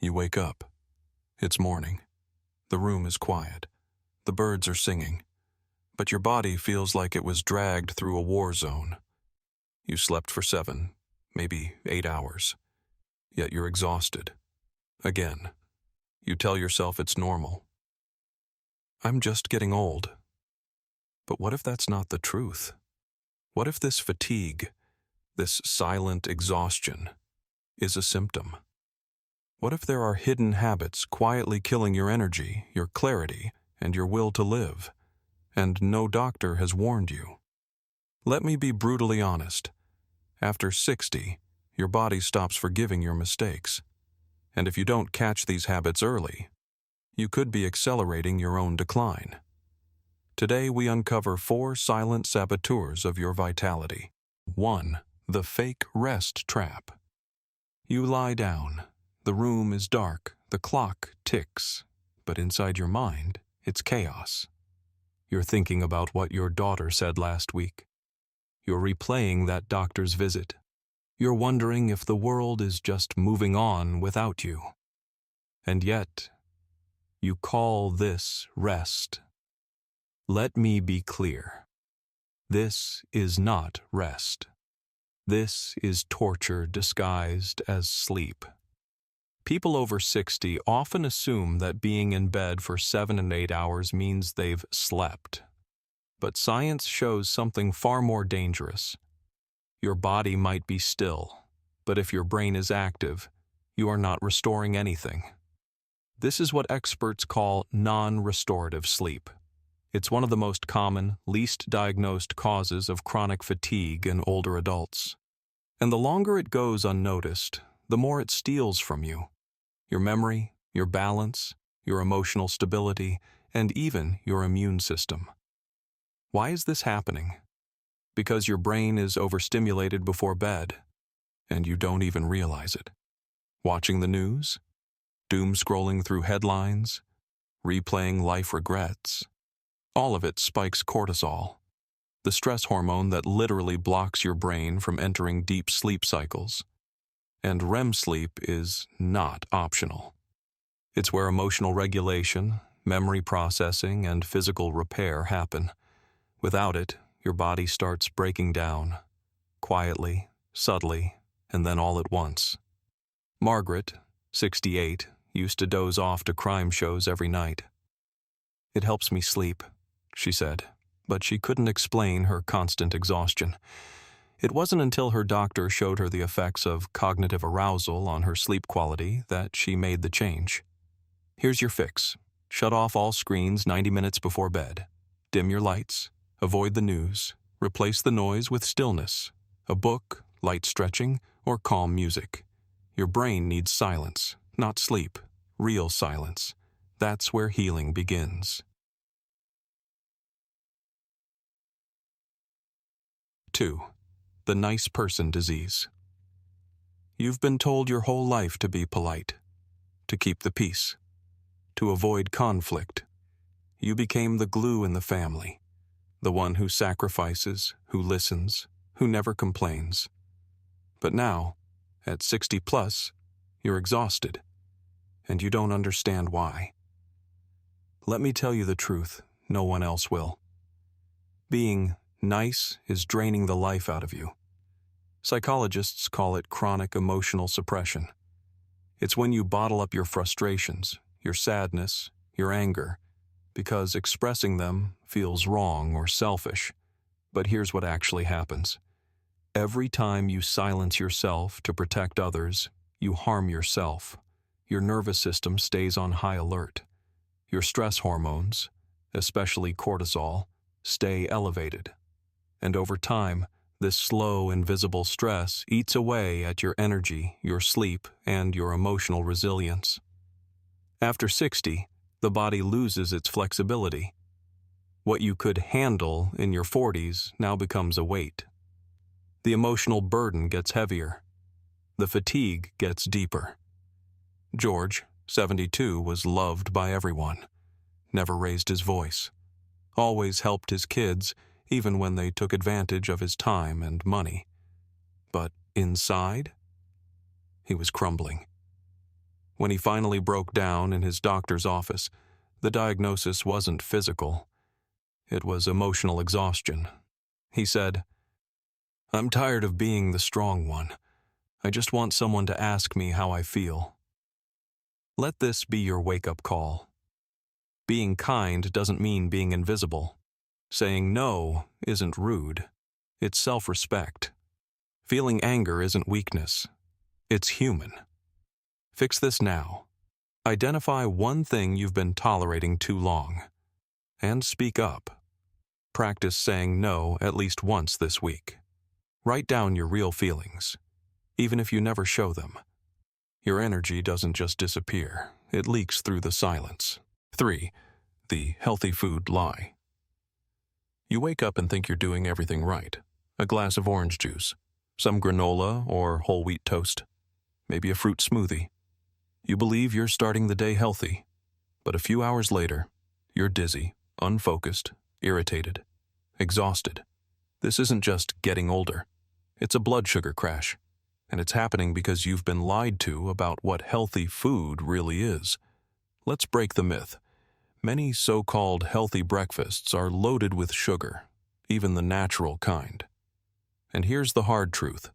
You wake up. It's morning. The room is quiet. The birds are singing. But your body feels like it was dragged through a war zone. You slept for 7, maybe 8 hours. Yet you're exhausted. Again. You tell yourself it's normal. I'm just getting old. But what if that's not the truth? What if this fatigue, this silent exhaustion, is a symptom? What if there are hidden habits quietly killing your energy, your clarity, and your will to live, and no doctor has warned you? Let me be brutally honest. After 60, your body stops forgiving your mistakes. And if you don't catch these habits early, you could be accelerating your own decline. Today we uncover 4 silent saboteurs of your vitality. 1. The fake rest trap. You lie down. The room is dark. The clock ticks. But inside your mind, it's chaos. You're thinking about what your daughter said last week. You're replaying that doctor's visit. You're wondering if the world is just moving on without you. And yet, you call this rest. Let me be clear. This is not rest. This is torture disguised as sleep. People over 60 often assume that being in bed for 7 and 8 hours means they've slept. But science shows something far more dangerous. Your body might be still, but if your brain is active, you are not restoring anything. This is what experts call non-restorative sleep. It's one of the most common, least diagnosed causes of chronic fatigue in older adults. And the longer it goes unnoticed, the more it steals from you. Your memory, your balance, your emotional stability, and even your immune system. Why is this happening? Because your brain is overstimulated before bed, and you don't even realize it. Watching the news, doom scrolling through headlines, replaying life regrets, all of it spikes cortisol, the stress hormone that literally blocks your brain from entering deep sleep cycles. And REM sleep is not optional. It's where emotional regulation, memory processing, and physical repair happen. Without it, your body starts breaking down, quietly, subtly, and then all at once. Margaret, 68, used to doze off to crime shows every night. "It helps me sleep," she said, but she couldn't explain her constant exhaustion. It wasn't until her doctor showed her the effects of cognitive arousal on her sleep quality that she made the change. Here's your fix. Shut off all screens 90 minutes before bed. Dim your lights. Avoid the news. Replace the noise with stillness, a book, light stretching, or calm music. Your brain needs silence, not sleep, real silence. That's where healing begins. 2. The nice person disease. You've been told your whole life to be polite, to keep the peace, to avoid conflict. You became the glue in the family, the one who sacrifices, who listens, who never complains. But now, at 60 plus, you're exhausted, and you don't understand why. Let me tell you the truth, no one else will. Being nice is draining the life out of you. Psychologists call it chronic emotional suppression. It's when you bottle up your frustrations, your sadness, your anger, because expressing them feels wrong or selfish. But here's what actually happens. Every time you silence yourself to protect others, you harm yourself. Your nervous system stays on high alert. Your stress hormones, especially cortisol, stay elevated. And over time, this slow, invisible stress eats away at your energy, your sleep, and your emotional resilience. After 60, the body loses its flexibility. What you could handle in your 40s now becomes a weight. The emotional burden gets heavier. The fatigue gets deeper. George, 72, was loved by everyone. Never raised his voice. Always helped his kids, even when they took advantage of his time and money. But inside, he was crumbling. When he finally broke down in his doctor's office, the diagnosis wasn't physical. It was emotional exhaustion. He said, "I'm tired of being the strong one. I just want someone to ask me how I feel." Let this be your wake-up call. Being kind doesn't mean being invisible. Saying no isn't rude. It's self-respect. Feeling anger isn't weakness. It's human. Fix this now. Identify one thing you've been tolerating too long. And speak up. Practice saying no at least once this week. Write down your real feelings, even if you never show them. Your energy doesn't just disappear, it leaks through the silence. 3. The healthy food lie. You wake up and think you're doing everything right. A glass of orange juice, some granola or whole wheat toast, maybe a fruit smoothie. You believe you're starting the day healthy, but a few hours later, you're dizzy, unfocused, irritated, exhausted. This isn't just getting older. It's a blood sugar crash, and it's happening because you've been lied to about what healthy food really is. Let's break the myth. Many so-called healthy breakfasts are loaded with sugar, even the natural kind. And here's the hard truth.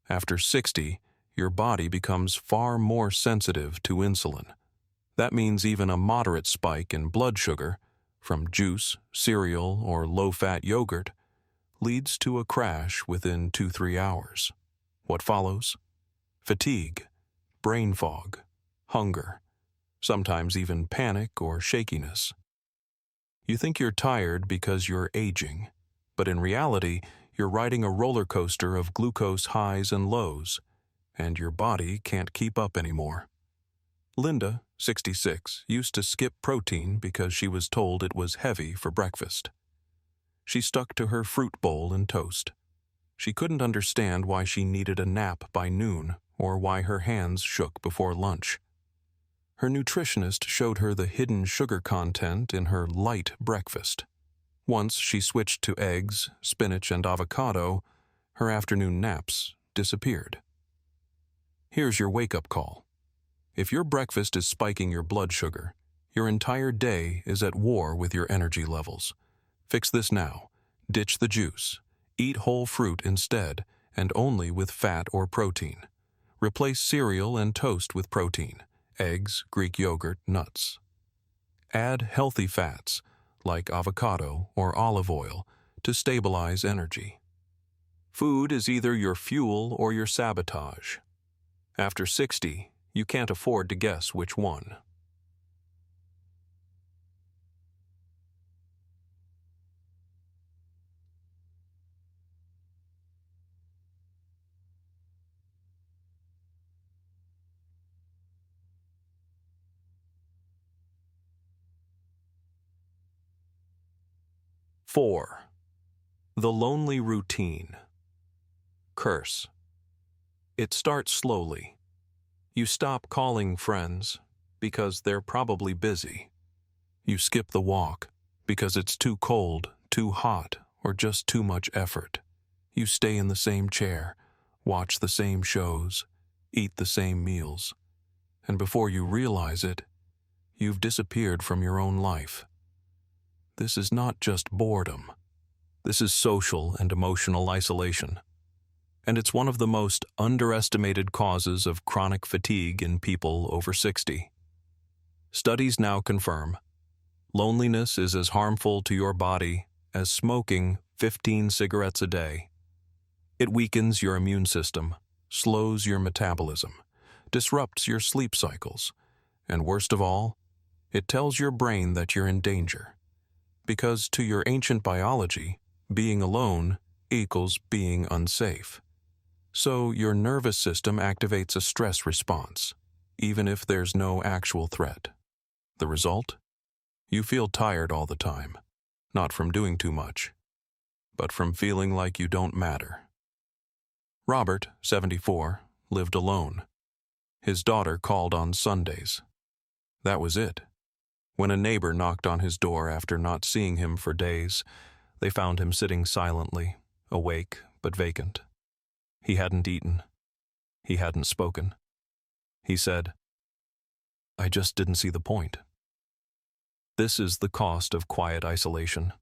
After 60, your body becomes far more sensitive to insulin. That means even a moderate spike in blood sugar from juice, cereal, or low-fat yogurt leads to a crash within 2-3 hours. What follows? Fatigue, brain fog, hunger, sometimes even panic or shakiness. You think you're tired because you're aging, but in reality, you're riding a roller coaster of glucose highs and lows, and your body can't keep up anymore. Linda, 66, used to skip protein because she was told it was heavy for breakfast. She stuck to her fruit bowl and toast. She couldn't understand why she needed a nap by noon or why her hands shook before lunch. Her nutritionist showed her the hidden sugar content in her light breakfast. Once she switched to eggs, spinach, and avocado, her afternoon naps disappeared. Here's your wake-up call. If your breakfast is spiking your blood sugar, your entire day is at war with your energy levels. Fix this now. Ditch the juice. Eat whole fruit instead, and only with fat or protein. Replace cereal and toast with protein, eggs, Greek yogurt, nuts. Add healthy fats, like avocado or olive oil, to stabilize energy. Food is either your fuel or your sabotage. After 60, you can't afford to guess which one. Four. The lonely routine. Curse. It starts slowly. You stop calling friends because they're probably busy. You skip the walk because it's too cold, too hot, or just too much effort. You stay in the same chair, watch the same shows, eat the same meals. And before you realize it, you've disappeared from your own life. This is not just boredom. This is social and emotional isolation. And it's one of the most underestimated causes of chronic fatigue in people over 60. Studies now confirm loneliness is as harmful to your body as smoking 15 cigarettes a day. It weakens your immune system, slows your metabolism, disrupts your sleep cycles, and worst of all, it tells your brain that you're in danger. Because to your ancient biology, being alone equals being unsafe. So your nervous system activates a stress response, even if there's no actual threat. The result? You feel tired all the time, not from doing too much, but from feeling like you don't matter. Robert, 74, lived alone. His daughter called on Sundays. That was it. When a neighbor knocked on his door after not seeing him for days, they found him sitting silently, awake but vacant. He hadn't eaten. He hadn't spoken. He said, I just didn't see the point. This is the cost of quiet isolation.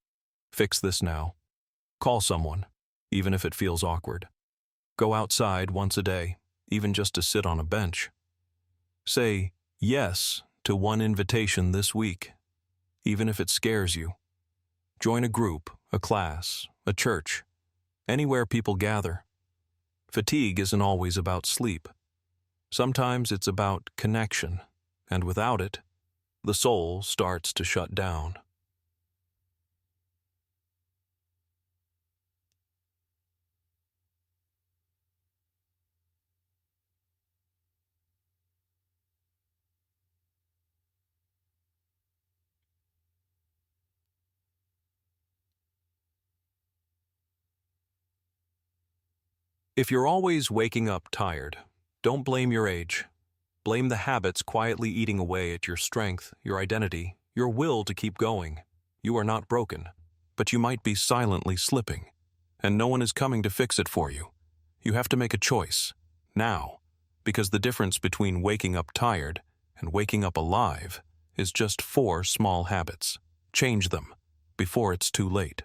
Fix this now. Call someone, even if it feels awkward. Go outside once a day, even just to sit on a bench. Say yes to one invitation this week, even if it scares you. Join a group, a class, a church, anywhere people gather. Fatigue isn't always about sleep. Sometimes it's about connection, and without it, the soul starts to shut down. If you're always waking up tired, don't blame your age. Blame the habits quietly eating away at your strength, your identity, your will to keep going. You are not broken, but you might be silently slipping, and no one is coming to fix it for you. You have to make a choice, now, because the difference between waking up tired and waking up alive is just 4 small habits. Change them before it's too late.